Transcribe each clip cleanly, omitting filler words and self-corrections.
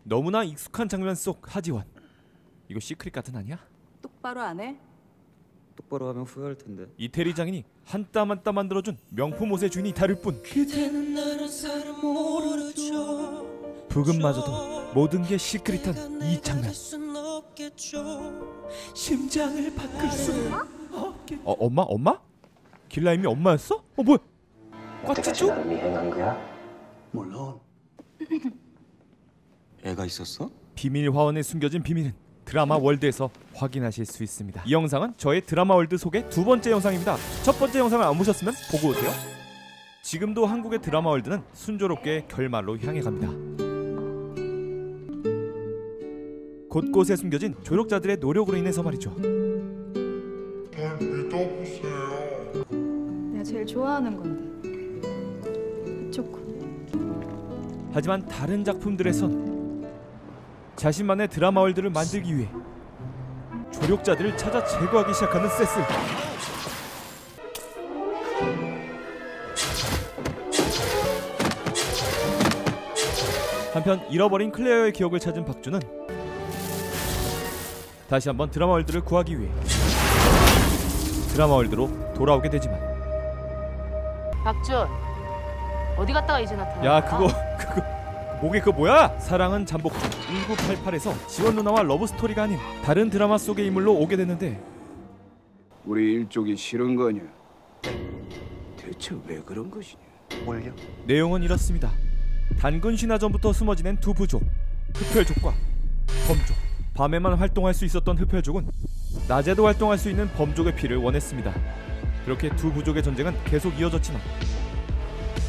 너무나 익숙한 장면 속 하지원. 이거 시크릿 같은 아니야? 똑바로 안 해? 똑바로 하면 후회할 텐데. 이태리 장인이 한 땀 한 땀 만들어준 명품 옷의 주인이 다를 뿐. 부금마저도 모든 게 시크릿한 이 장면. 심장을 바꿀 수 없겠... 엄마? 길라임이 엄마였어? 뭐야? 여태까지 나를 미행한 거야? 물론. 애가 있었어? 비밀 화원에 숨겨진 비밀은 드라마 월드에서 확인하실 수 있습니다. 이 영상은 저의 드라마 월드 속의 두 번째 영상입니다. 첫 번째 영상을 안 보셨으면 보고 오세요. 지금도 한국의 드라마 월드는 순조롭게 결말로 향해 갑니다. 곳곳에 숨겨진 조력자들의 노력으로 인해서 말이죠. 믿어보세요. 내가 제일 좋아하는 건데. 좋고. 하지만 다른 작품들에선 자신만의 드라마 월드를 만들기 위해 조력자들을 찾아 제거하기 시작하는 세스. 한편 잃어버린 클레어의 기억을 찾은 박준은 다시 한번 드라마 월드를 구하기 위해 드라마 월드로 돌아오게 되지만 박준 어디 갔다가 이제 나타나? 야 그거 목에 그거 뭐야? 사랑은 잠복 중 1988에서 지원 누나와 러브스토리가 아닌 다른 드라마 속의 인물로 오게 됐는데 우리 일족이 싫은 거냐? 대체 왜 그런 것이냐? 뭘요? 내용은 이렇습니다. 단군 신화전부터 숨어 지낸 두 부족 흡혈족과 범족. 밤에만 활동할 수 있었던 흡혈족은 낮에도 활동할 수 있는 범족의 피를 원했습니다. 그렇게 두 부족의 전쟁은 계속 이어졌지만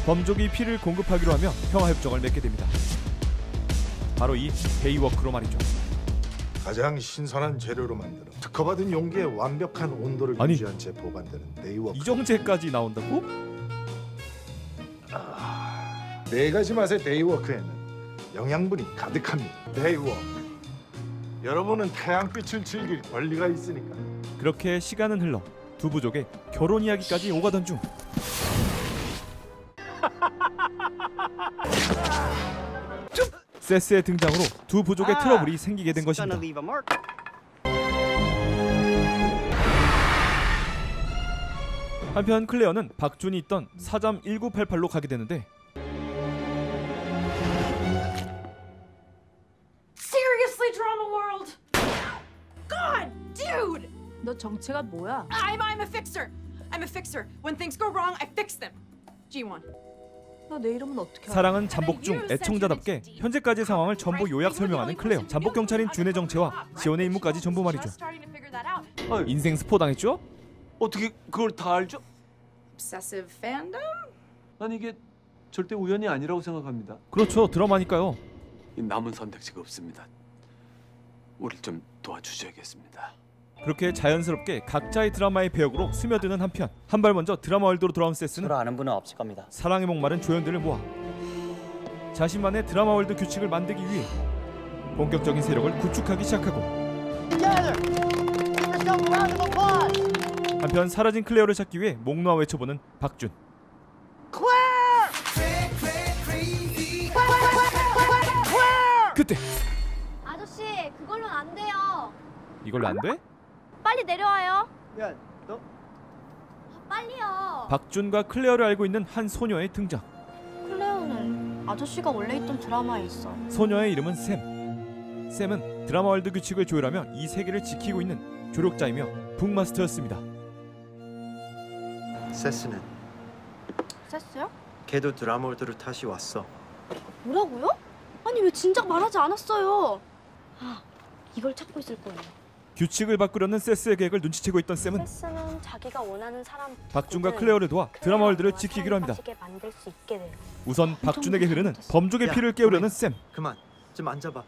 범족이 피를 공급하기로 하며 평화협정을 맺게 됩니다. 바로 이 데이워크로 말이죠. 가장 신선한 재료로 만들어 특허받은 용기에 완벽한 온도를 아니, 유지한 채 보관되는 데이워크. 이정재까지 나온다고? 네 가지 맛의 데이워크에는 영양분이 가득합니다. 데이워크. 여러분은 태양빛을 즐길 권리가 있으니까. 그렇게 시간은 흘러 두 부족의 결혼 이야기까지 오가던 중 세스의 등장으로 두 부족의 트러블이 생기게 된 것입니다. 한편 클레어는 박준이 있던 4.1988로 가게 되는데 Seriously, Drama World? God, dude! 너 정체가 뭐야? I'm a fixer. I'm a fixer. When things go wrong, I fix them. G1. 너 내 이름은 어떻게 알아? 사랑은 잠복 중 애청자답게 현재까지의 상황을 전부 요약 설명하는 클레어. 잠복 경찰인 준의 정체와 지원의 임무까지 전부 말이죠. 인생 스포 당했죠? 어떻게 그걸 다 알죠? Obsessive fandom? 난 이게 절대 우연이 아니라고 생각합니다. 그렇죠. 드라마니까요. 남은 선택지가 없습니다. 우릴 좀 도와주셔야겠습니다. 그렇게 자연스럽게 각자의 드라마의 배역으로 스며드는 한편 한 발 먼저 드라마 월드로 돌아온 세스는 서로 아는 분은 없을 겁니다. 사랑에 목마른 조연들을 모아 자신만의 드라마 월드 규칙을 만들기 위해 본격적인 세력을 구축하기 시작하고 한편 사라진 클레어를 찾기 위해 목 놓아 외쳐보는 박준. 그때 아저씨, 그걸로는 안 돼요. 이걸로 안 돼? 빨리 내려와요. 야, 너 빨리요. 박준과 클레어를 알고 있는 한 소녀의 등장. 클레오는 아저씨가 원래 있던 드라마에 있어. 소녀의 이름은 샘. 샘은 드라마 월드 규칙을 조율하며 이 세계를 지키고 있는 조력자이며 북마스터였습니다. 세스는? 세스요? 걔도 드라마 월드로 다시 왔어. 뭐라고요? 아니 왜 진작 말하지 않았어요? 아, 이걸 찾고 있을 거예요. 규칙을 바꾸려는 세스의 계획을 눈치채고 있던 sem은 세스는 자기가 원하는 사람 박준과 클레어를 도와 드라마 월드를 지키기로 합니다. 만들 수 있게 돼요. 우선 박준에게 흐르는 범족의 피를 깨우려는 셈. 그만, 좀 앉아봐.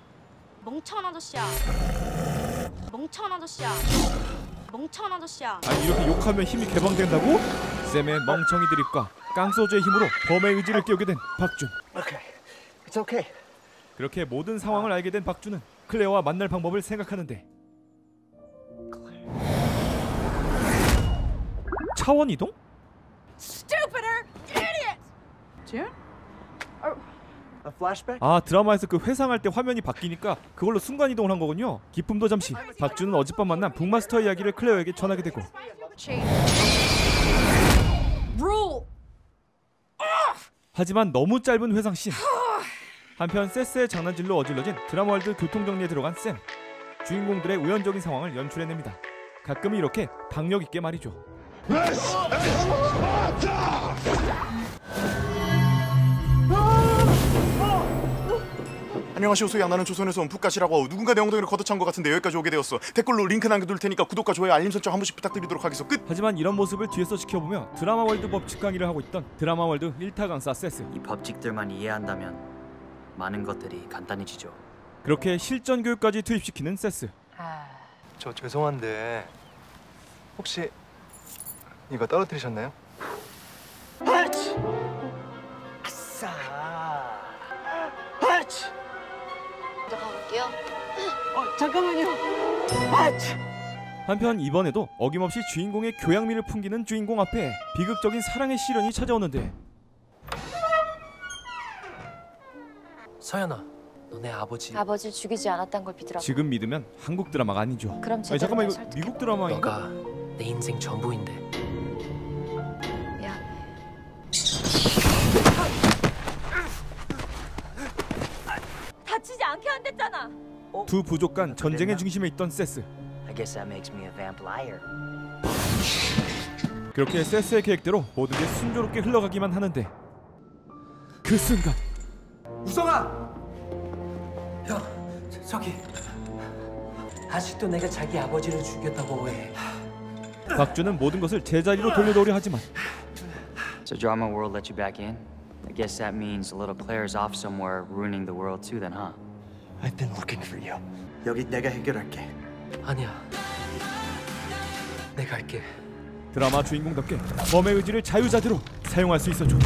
멍청한 아저씨야. 멍청한 아저씨야. 멍청한 아저씨야. 아니 이렇게 욕하면 힘이 개방된다고? 셈의 멍청이 드립과 깡소주의 힘으로 범의 의지를 깨우게 된 박준. Okay, it's okay. 그렇게 모든 상황을 알게 된 박준은 클레어와 만날 방법을 생각하는데 차원 이동? Stupider idiot! June? A flashback? 아, 드라마에서 그 회상할 때 화면이 바뀌니까 그걸로 순간이동을 한 거군요. 기쁨도 잠시. 박준은 어젯밤 만난 북마스터 이야기를 클레어에게 전하게 되고 하지만 너무 짧은 회상씬. 한편 세스의 장난질로 어질러진 드라마월드 교통정리에 들어간 샘. 주인공들의 우연적인 상황을 연출해냅니다. 가끔은 이렇게 박력 있게 말이죠. 안녕하시오. 소양 나는 조선에서 온 북가시라고 하고 누군가 내 엉덩이를 걷어찬 것 같은데 여기까지 오게 되었어. 댓글로 링크 남겨둘 테니까 구독과 좋아요 알림 설정 한 번씩 부탁드리도록 하겠어. 끝. 하지만 이런 모습을 뒤에서 지켜보며 드라마월드 법칙 강의를 하고 있던 드라마월드 1타 강사 세스. 이 법칙들만 이해한다면 많은 것들이 간단해지죠. 그렇게 실전 교육까지 투입시키는 세스. 저 죄송한데 혹시 이거 떨어뜨리셨나요? 아싸. 먼저 가볼게요. 잠깐만요. 한편 이번에도 어김없이 주인공의 교양미를 풍기는 주인공 앞에 비극적인 사랑의 시련이 찾아오는데 서연아, 너네 아버지를 죽이지 않았단 걸 믿으라고. 지금 믿으면 한국 드라마가 아니죠. 그럼 아니 잠깐만, 이거 미국 드라마인가? 너가 내 인생 전부인데. 미안해. 다치지 않게 한댔잖아. 두 부족 간 전쟁의 중심에 있던 세스. I guess that makes me a vampire. 그렇게 세스의 계획대로 모든 게 순조롭게 흘러가기만 하는데 그 순간 우성아! 형, 저기 아직도 내가 자기 아버지를 죽였다고 왜? 박준은 모든 것을 제자리로 돌려놓으려 하지만 So drama world let you back in? I guess that means little Claire's off somewhere ruining the world too then, huh? I've been looking for you. 여기 내가 해결할게. 아니야. 내가 할게. 드라마 주인공답게 범의 의지를 자유자재로 사용할 수 있었죠.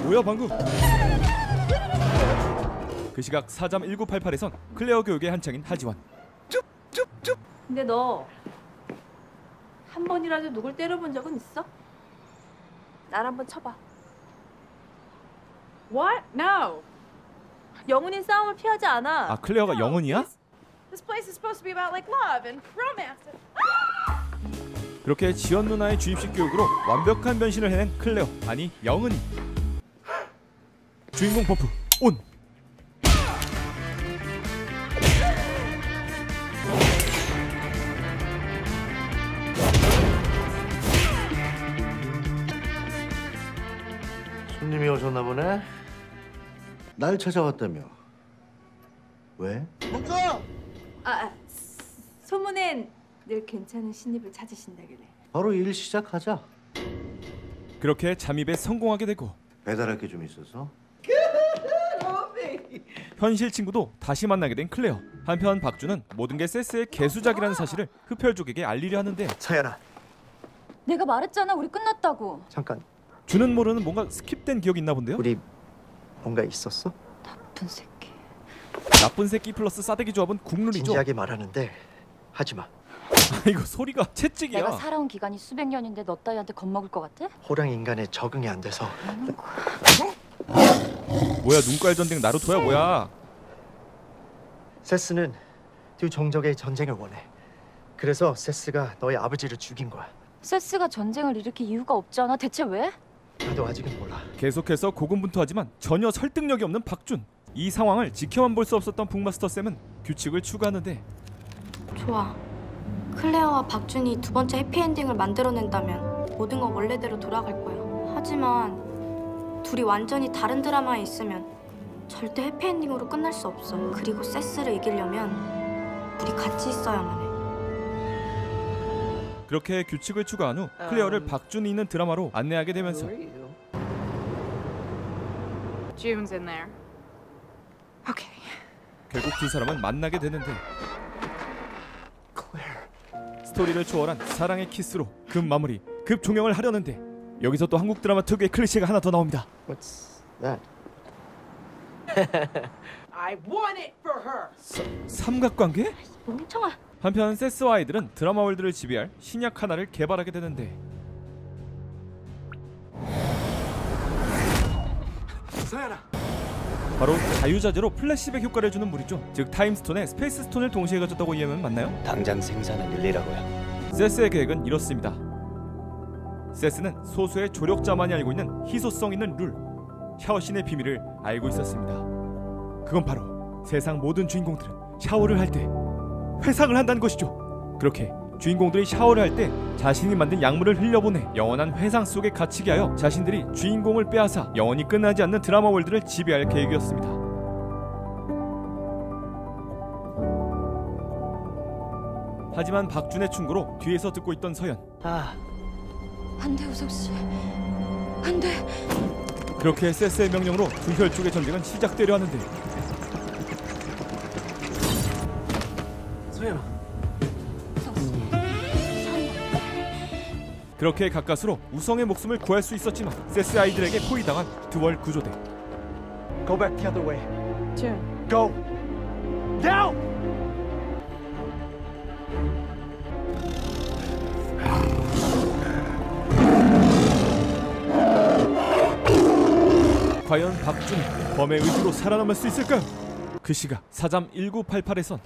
뭐야 방금? 그 시각 4.1988에선 클레어 교육의 한창인 하지원. 근데 너 한 번이라도 누굴 때려본 적은 있어? 날 한번 쳐봐. What? No. 영혼인 싸움을 피하지 않아. 아, 클레어가 영혼이야? This place is supposed to be about like love and romance. 그렇게 지연 누나의 주입식 교육으로 완벽한 변신을 해낸 클레어, 아니 영은이. 주인공 버프 온. 손님이 오셨나 보네. 날 찾아왔다며. 왜? 소문엔 늘 괜찮은 신입을 찾으신다길래. 바로 일 시작하자. 그렇게 잠입에 성공하게 되고 배달할 게 좀 있어서. 현실 친구도 다시 만나게 된 클레어. 한편 박준은 모든 게 세스의 개수작이라는 사실을 흡혈족에게 알리려 하는데 서연아. 내가 말했잖아, 우리 끝났다고. 잠깐. 준은 모르는 뭔가 스킵된 기억이 있나 본데요? 우리 뭔가 있었어? 나쁜 새끼. 나쁜 새끼 플러스 싸대기 조합은 국룰이죠. 진지하게 말하는데 하지 마. 이거 소리가 채찍이야. 내가 살아온 기간이 수백 년인데 너 따위한테 겁먹을 것 같아? 호랑 인간에 적응이 안 돼서. 뭐야, 눈깔 전쟁 나루토야 뭐야? 세스는 두 종족의 전쟁을 원해. 그래서 세스가 너의 아버지를 죽인 거야. 세스가 전쟁을 일으킬 이유가 없잖아. 대체 왜? 나도 아직은 몰라. 계속해서 고군분투하지만 전혀 설득력이 없는 박준. 이 상황을 지켜만 볼 수 없었던 북마스터 쌤은 규칙을 추가하는데 좋아. 클레어와 박준이 두 번째 해피엔딩을 만들어낸다면 모든 건 원래대로 돌아갈 거야. 하지만 둘이 완전히 다른 드라마에 있으면 절대 해피엔딩으로 끝날 수 없어. 그리고 세스를 이기려면 우리 같이 있어야만 해. 그렇게 규칙을 추가한 후 클레어를 박준이 있는 드라마로 안내하게 되면서 June's in there. Okay. 결국 두 사람은 만나게 되는데 스토리를 초월한 사랑의 키스로 급 마무리, 급 종영을 하려는데 여기서 또 한국 드라마 특유의 클리셰가 하나 더 나옵니다. What's that? I want it for her. 삼각관계? 멍청아. 한편 세스와 아이들은 드라마 월드를 지배할 신약 하나를 개발하게 되는데 바로 자유자재로 플래시백 효과를 주는 물이죠. 즉 타임스톤에 스페이스스톤을 동시에 가졌다고 이해하면 맞나요? 당장 생산을 늘리라고요. 세스의 계획은 이렇습니다. 세스는 소수의 조력자만이 알고 있는 희소성 있는 룰, 샤워신의 비밀을 알고 있었습니다. 그건 바로 세상 모든 주인공들은 샤워를 할 때 회상을 한다는 것이죠. 그렇게 주인공들이 샤워를 할 때 자신이 만든 약물을 흘려보내 영원한 회상 속에 갇히게 하여 자신들이 주인공을 빼앗아 영원히 끝나지 않는 드라마 월드를 지배할 계획이었습니다. 하지만 박준의 충고로 뒤에서 듣고 있던 서연. 안 돼, 우석 씨. 안 돼. 그렇게 세스의 명령으로 두 혈족의 전쟁은 시작되려 하는데 서연아. 그렇게 가까스로 우성의 목숨을 구할 수 있었지만 세스 아이들에게 포위당한 드월 구조대. Go back the other way. June. Go. Now. 과연 박준이 범의 의지로 살아남을 수 있을까요? 그 시각 사잠 1988에선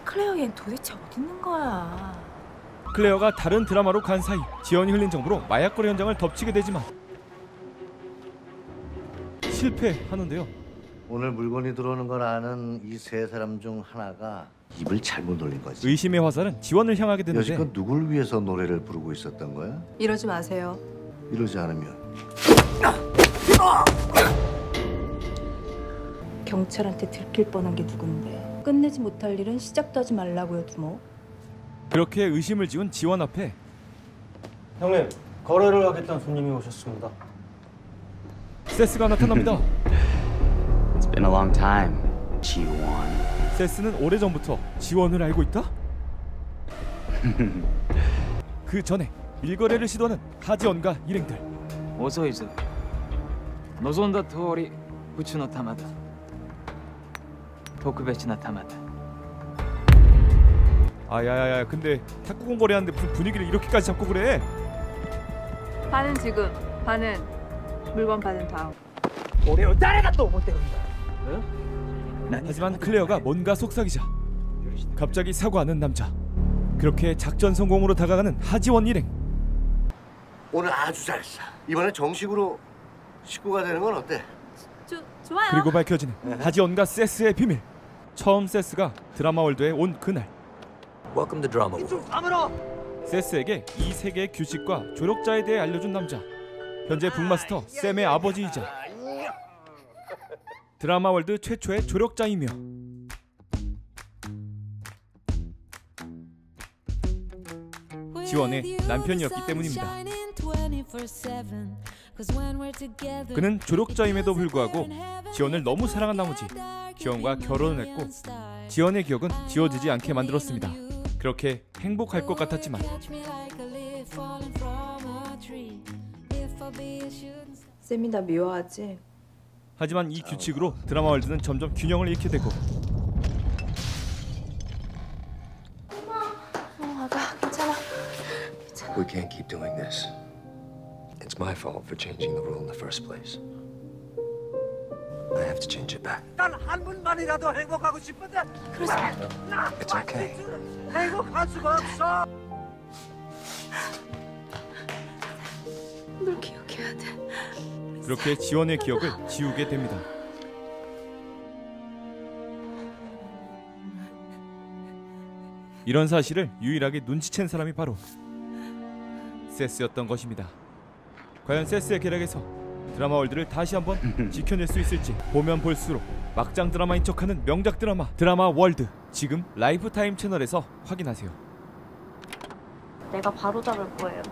클레어 얜 도대체 어디 있는 거야? 클레어가 다른 드라마로 간 사이 지연이 흘린 정보로 마약 거래 현장을 덮치게 되지만 실패하는데요. 오늘 물건이 들어오는 걸 아는 이 세 사람 중 하나가 입을 잘못 올린 거지. 의심의 화살은 지원을 향하게 되는데 여지껏 누굴 위해서 노래를 부르고 있었던 거야? 이러지 마세요. 이러지 않으면 경찰한테 들킬 뻔한 게 누군데. 끝내지 못할 일은 시작도 하지 말라고요, 두목. 그렇게 의심을 지운 지원 앞에 형님, 거래를 하겠다는 손님이 오셨습니다. 세스가 나타납니다. It's been a long time, G1. 세스는 오래전부터 지원을 알고 있다? 그 전에 밀거래를 시도하는 하지원과 일행들. 遅いぞ。望んだ通りうちの玉だ。特別な玉だ。 아야야야, 근데 탁구공 거래하는데 무슨 분위기를 이렇게까지 잡고 그래? 반은 지금, 반은 물건 받은 다음. 하지만 클레어가 뭔가 속삭이자 갑자기 사과하는 남자. 그렇게 작전 성공으로 다가가는 하지원 일행. 오늘 아주 잘했어. 이번에 정식으로 식구가 되는 건 어때? 좋아요. 그리고 밝혀지는 하지원과 세스의 비밀. 처음 세스가 드라마 월드에 온 그날. Welcome to Drama World. 세스에게 이 세계의 규칙과 조력자에 대해 알려준 남자. 현재 북마스터 샘의 아버지이자 드라마 월드 최초의 조력자이며 지원의 남편이었기 때문입니다. 그는 조력자임에도 불구하고 지원을 너무 사랑한 나머지 지원과 결혼을 했고 지원의 기억은 지워지지 않게 만들었습니다. 그렇게 행복할 것 같았지만 쌤이 나 미워하지? 하지만 이 규칙으로 드라마 월드는 점점 균형을 잃게 되고 아가 괜찮아. We can't keep doing this. It's my fault for changing the rule in the first place. I have to change it back. 단 한 분만이라도 행복하고 싶은데. It's okay. 행복할 수가 없어. 널 기억해야 돼. 그렇게 지원의 기억을 지우게 됩니다. 이런 사실을 유일하게 눈치챈 사람이 바로 세스였던 것입니다. 과연 세스의 계략에서 드라마 월드를 다시 한번 지켜낼 수 있을지 보면 볼수록 막장 드라마인 척하는 명작 드라마 드라마 월드, 지금 라이프타임 채널에서 확인하세요. 내가 바로 잡을 거예요.